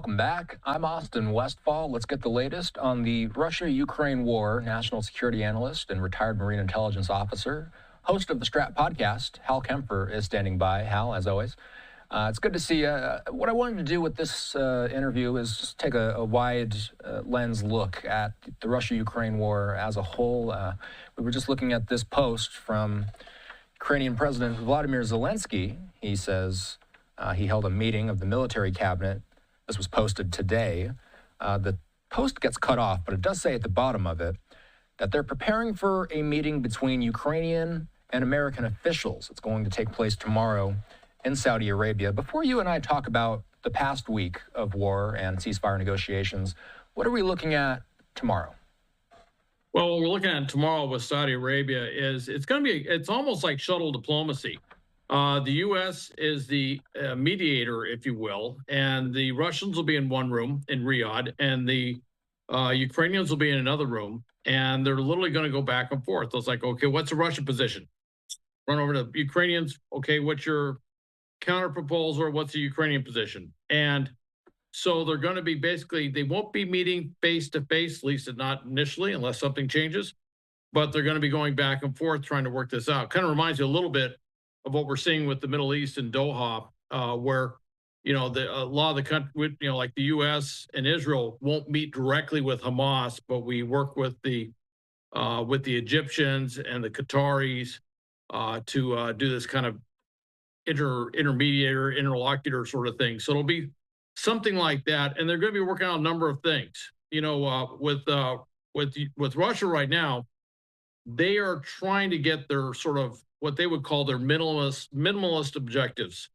welcome back. I'm Austin Westfall. Let's get the latest on the Russia-Ukraine war. National security analyst and retired Marine intelligence officer, host of the Strat podcast, Hal Kempfer, is standing by. Hal, as always. It's good to see you. What I wanted to do with this interview is just take a wide lens look at the Russia-Ukraine war as a whole. We were just looking at this post from Ukrainian President Vladimir Zelensky. He says he held a meeting of the military cabinet. This was posted today. The post gets cut off, but it does say at the bottom of it that they're preparing for a meeting between Ukrainian and American officials. It's going to take place tomorrow in Saudi Arabia. Before you and I talk about the past week of war and ceasefire negotiations, what are we looking at tomorrow? Well, what we're looking at tomorrow with Saudi Arabia is it's almost like shuttle diplomacy. The U.S. is the mediator, if you will, and the Russians will be in one room in Riyadh, and the Ukrainians will be in another room, and they're literally going to go back and forth. It's like, okay, what's the Russian position? Run over to the Ukrainians. Okay, what's your counter proposal? What's the Ukrainian position? And so they're going to be they won't be meeting face to face, at least not initially, unless something changes. But they're going to be going back and forth trying to work this out. Kind of reminds you a little bit of what we're seeing with the Middle East and Doha, where a lot of the country, like the U.S. and Israel, won't meet directly with Hamas, but we work with the Egyptians and the Qataris to do this kind of interlocutor sort of thing. So it'll be something like that, and they're going to be working on a number of things. With Russia right now, they are trying to get their sort of what they would call their minimalist objectives,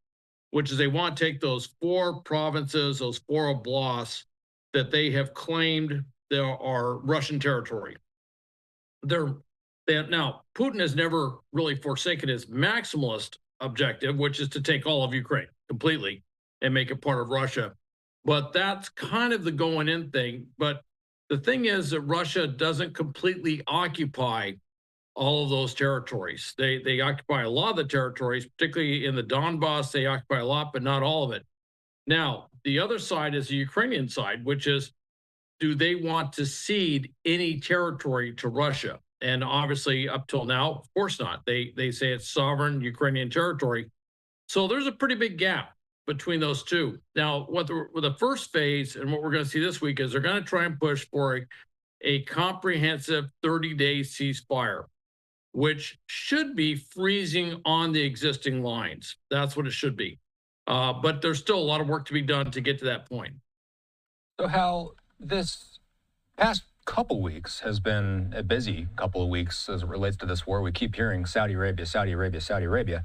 which is they want to take those 4 provinces, those 4 oblasts that they have claimed there are Russian territory. Now, Putin has never really forsaken his maximalist objective, which is to take all of Ukraine completely and make it part of Russia. But that's kind of the going in thing. But the thing is that Russia doesn't completely occupy all of those territories. They occupy a lot of the territories, particularly in the Donbass. They occupy a lot, but not all of it. Now, the other side is the Ukrainian side, which is, do they want to cede any territory to Russia? And obviously, up till now, of course not. They say it's sovereign Ukrainian territory. So there's a pretty big gap between those two. Now, with the first phase and what we're going to see this week is they're going to try and push for a comprehensive 30-day ceasefire, which should be freezing on the existing lines. That's what it should be. But there's still a lot of work to be done to get to that point. So, Hal, this past couple weeks has been a busy couple of weeks as it relates to this war. We keep hearing Saudi Arabia, Saudi Arabia, Saudi Arabia.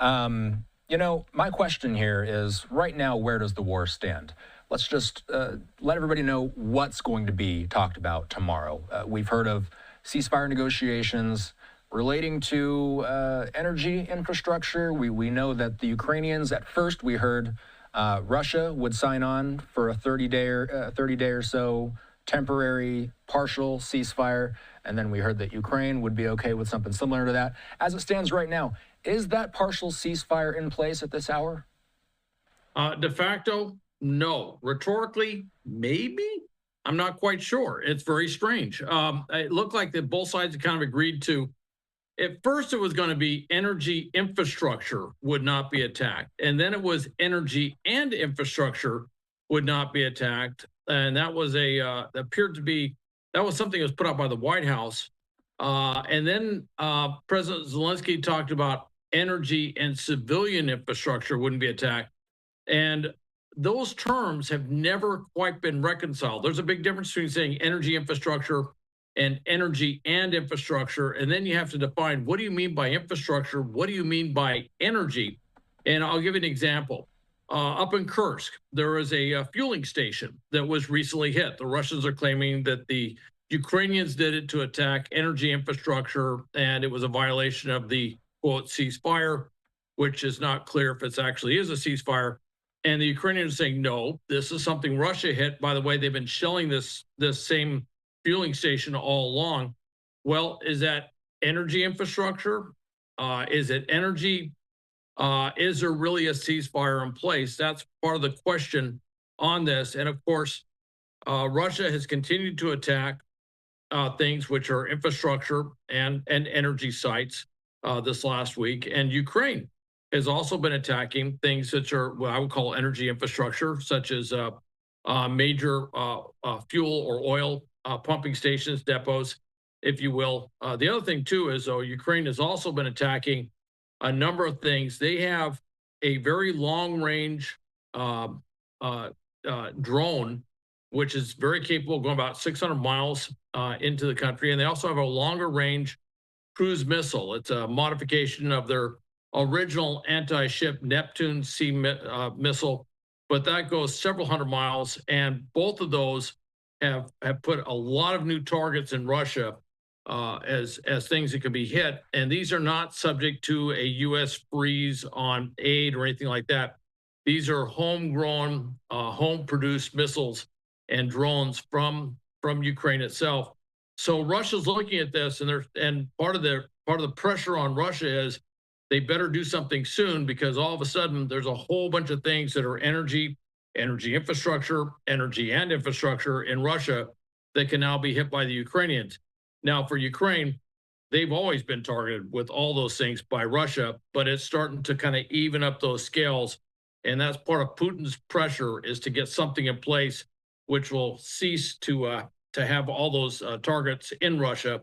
My question here is, right now, where does the war stand? Let's just let everybody know what's going to be talked about tomorrow. We've heard of ceasefire negotiations relating to energy infrastructure. We know that the Ukrainians, at first we heard Russia would sign on for a 30-day or so temporary partial ceasefire, and then we heard that Ukraine would be okay with something similar to that. As it stands right now, is that partial ceasefire in place at this hour? De facto, no. Rhetorically, maybe. I'm not quite sure. It's very strange. It looked like that both sides had kind of agreed to. At first, it was going to be energy infrastructure would not be attacked, and then it was energy and infrastructure would not be attacked. And that was that was something that was put out by the White House. And then President Zelensky talked about energy and civilian infrastructure wouldn't be attacked. And those terms have never quite been reconciled. There's a big difference between saying energy infrastructure and energy and infrastructure. And then you have to define, what do you mean by infrastructure? What do you mean by energy? And I'll give you an example. Up in Kursk, there is a fueling station that was recently hit. The Russians are claiming that the Ukrainians did it to attack energy infrastructure, and it was a violation of the, quote, ceasefire, which is not clear if it actually is a ceasefire. And the Ukrainians are saying, no, this is something Russia hit. By the way, they've been shelling this same fueling station all along. Well, is that energy infrastructure? Is it energy? Is there really a ceasefire in place? That's part of the question on this. And of course, Russia has continued to attack things which are infrastructure and energy sites this last week. And Ukraine has also been attacking things which are what I would call energy infrastructure, such as major fuel or oil pumping stations, depots, if you will. The other thing, too, is Ukraine has also been attacking a number of things. They have a very long range drone, which is very capable of going about 600 miles into the country. And they also have a longer range cruise missile. It's a modification of their original anti-ship Neptune C missile, but that goes several hundred miles. And both of those have put a lot of new targets in Russia as things that could be hit. And these are not subject to a U.S. freeze on aid or anything like that. These are homegrown, home-produced missiles and drones from Ukraine itself. So Russia's looking at this, and part of the pressure on Russia is they better do something soon, because all of a sudden there's a whole bunch of things that are energy infrastructure, energy and infrastructure in Russia that can now be hit by the Ukrainians. Now, for Ukraine, they've always been targeted with all those things by Russia, but it's starting to kind of even up those scales. And that's part of Putin's pressure, is to get something in place which will cease to have all those targets in Russia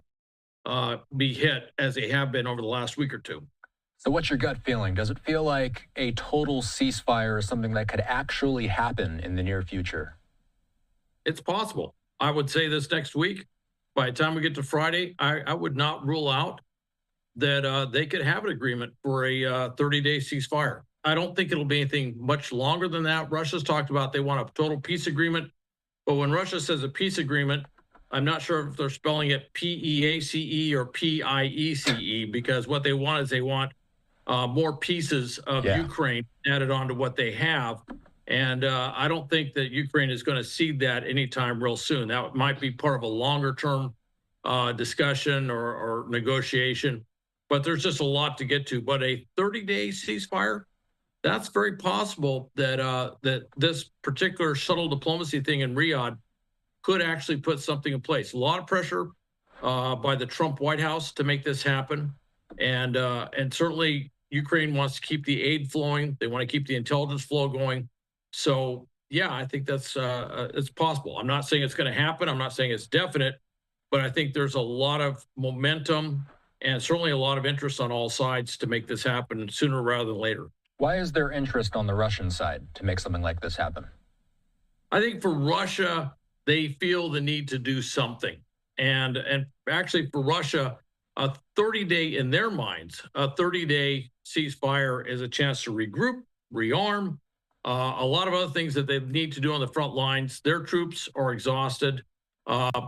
be hit as they have been over the last week or two. So what's your gut feeling? Does it feel like a total ceasefire is something that could actually happen in the near future? It's possible. I would say this next week. By the time we get to Friday, I would not rule out that they could have an agreement for a 30-day ceasefire. I don't think it'll be anything much longer than that. Russia's talked about they want a total peace agreement. But when Russia says a peace agreement, I'm not sure if they're spelling it PEACE or PIECE, because what they want is they want more pieces of Ukraine added on to what they have. And I don't think that Ukraine is going to cede that anytime real soon. That might be part of a longer term discussion or negotiation. But there's just a lot to get to. But a 30-day ceasefire, that's very possible that that this particular shuttle diplomacy thing in Riyadh could actually put something in place. A lot of pressure by the Trump White House to make this happen. And certainly Ukraine wants to keep the aid flowing. They want to keep the intelligence flow going. So, yeah, I think that's it's possible. I'm not saying it's going to happen. I'm not saying it's definite, but I think there's a lot of momentum and certainly a lot of interest on all sides to make this happen sooner rather than later. Why is there interest on the Russian side to make something like this happen? I think for Russia, they feel the need to do something. And actually for Russia, a 30-day, in their minds, a 30-day ceasefire is a chance to regroup, rearm, a lot of other things that they need to do on the front lines. Their troops are exhausted.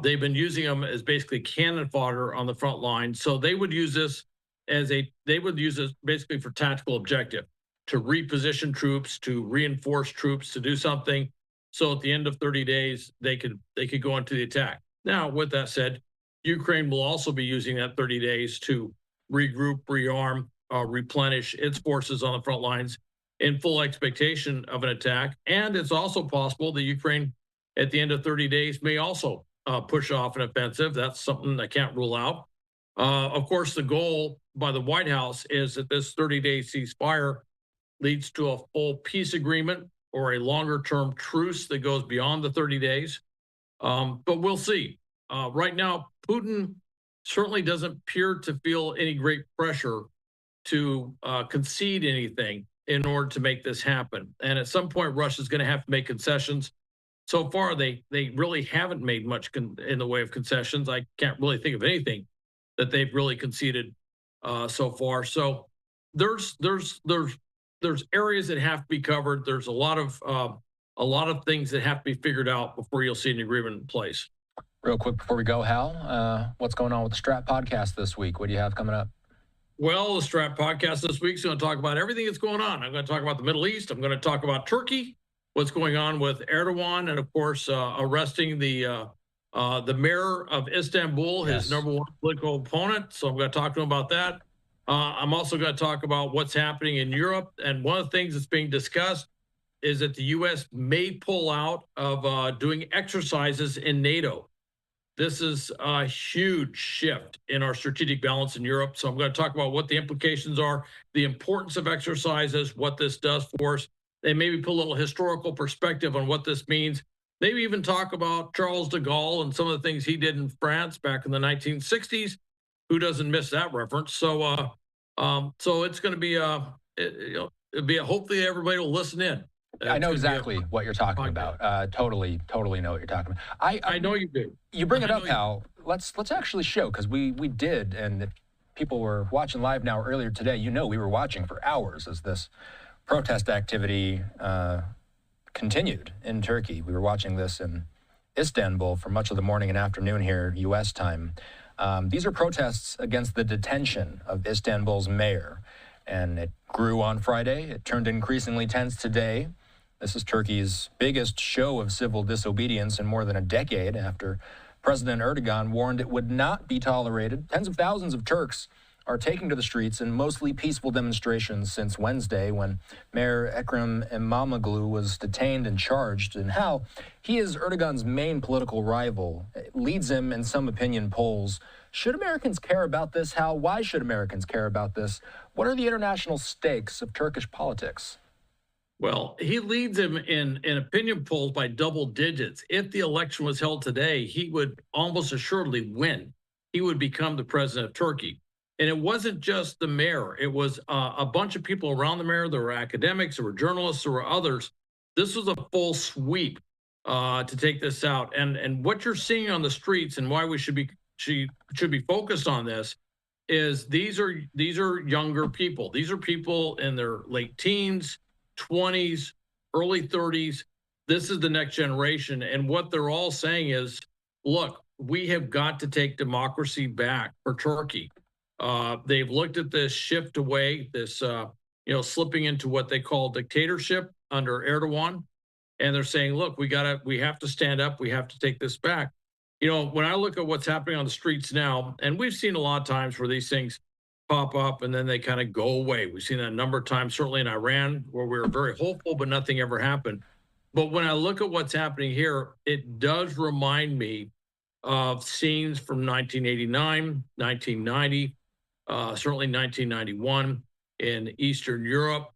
They've been using them as basically cannon fodder on the front line. So they would use this basically for tactical objective, to reposition troops, to reinforce troops, to do something. So at the end of 30 days, they could go into the attack. Now, with that said, Ukraine will also be using that 30 days to regroup, rearm, replenish its forces on the front lines in full expectation of an attack. And it's also possible that Ukraine, at the end of 30 days, may also push off an offensive. That's something I can't rule out. Of course, the goal by the White House is that this 30-day ceasefire leads to a full peace agreement or a longer-term truce that goes beyond the 30 days. But we'll see. Right now, Putin certainly doesn't appear to feel any great pressure to concede anything in order to make this happen. And at some point, Russia's going to have to make concessions. So far, they really haven't made much in the way of concessions. I can't really think of anything that they've really conceded so far. So there's areas that have to be covered. There's a lot of things that have to be figured out before you'll see an agreement in place. Real quick before we go, Hal, what's going on with the Strat podcast this week? What do you have coming up? Well, the Strat podcast this week is going to talk about everything that's going on. I'm going to talk about the Middle East. I'm going to talk about Turkey, what's going on with Erdogan, and of course, arresting the mayor of Istanbul, his number one political opponent. So I'm going to talk to him about that. I'm also going to talk about what's happening in Europe. And one of the things that's being discussed is that the U.S. may pull out of doing exercises in NATO. This is a huge shift in our strategic balance in Europe. So I'm going to talk about what the implications are, the importance of exercises, what this does for us, and maybe put a little historical perspective on what this means. Maybe even talk about Charles de Gaulle and some of the things he did in France back in the 1960s. Who doesn't miss that reference? So it's going to be hopefully everybody will listen in. I know exactly what you're talking about. Totally know what you're talking about. I know you do. You bring it up, Hal. Let's actually show, because we did, and if people were watching live now earlier today, you know we were watching for hours as this protest activity continued in Turkey. We were watching this in Istanbul for much of the morning and afternoon here, U.S. time. These are protests against the detention of Istanbul's mayor, and it grew on Friday. It turned increasingly tense today. This is Turkey's biggest show of civil disobedience in more than a decade after President Erdogan warned it would not be tolerated. Tens of thousands of Turks are taking to the streets in mostly peaceful demonstrations since Wednesday, when Mayor Ekrem İmamoğlu was detained and charged. And Hal, he is Erdogan's main political rival. It leads him in some opinion polls. Should Americans care about this, Hal? Why should Americans care about this? What are the international stakes of Turkish politics? Well, he leads him in opinion polls by double digits. If the election was held today, he would almost assuredly win. He would become the president of Turkey. And it wasn't just the mayor. It was a bunch of people around the mayor. There were academics, there were journalists, there were others. This was a full sweep to take this out. And what you're seeing on the streets, and why we should be focused on this, is these are younger people. These are people in their late teens, 20s, early 30s. This is the next generation. And what they're all saying is, look, we have got to take democracy back for Turkey. They've looked at this shift away, this slipping into what they call dictatorship under Erdogan, and they're saying, look, we have to stand up, we have to take this back. When I look at what's happening on the streets now, and we've seen a lot of times where these things pop up and then they kind of go away. We've seen that a number of times, certainly in Iran, where we were very hopeful, but nothing ever happened. But when I look at what's happening here, it does remind me of scenes from 1989, 1990, certainly 1991 in Eastern Europe,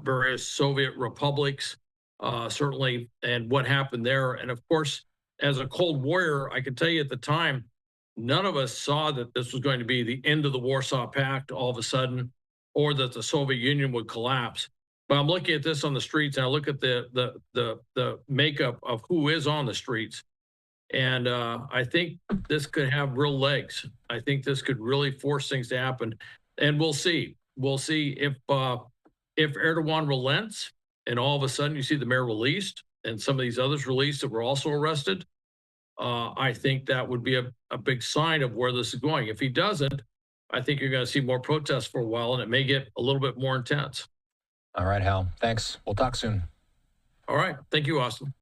various Soviet republics, certainly, and what happened there. And of course, as a Cold Warrior, I can tell you at the time, none of us saw that this was going to be the end of the Warsaw Pact all of a sudden, or that the Soviet Union would collapse. But I'm looking at this on the streets, and I look at the makeup of who is on the streets, and I think this could have real legs. I think this could really force things to happen, and we'll see. We'll see if Erdogan relents, and all of a sudden you see the mayor released, and some of these others released that were also arrested. I think that would be a big sign of where this is going. If he doesn't, I think you're going to see more protests for a while, and it may get a little bit more intense. All right, Hal. Thanks. We'll talk soon. All right. Thank you, Austin.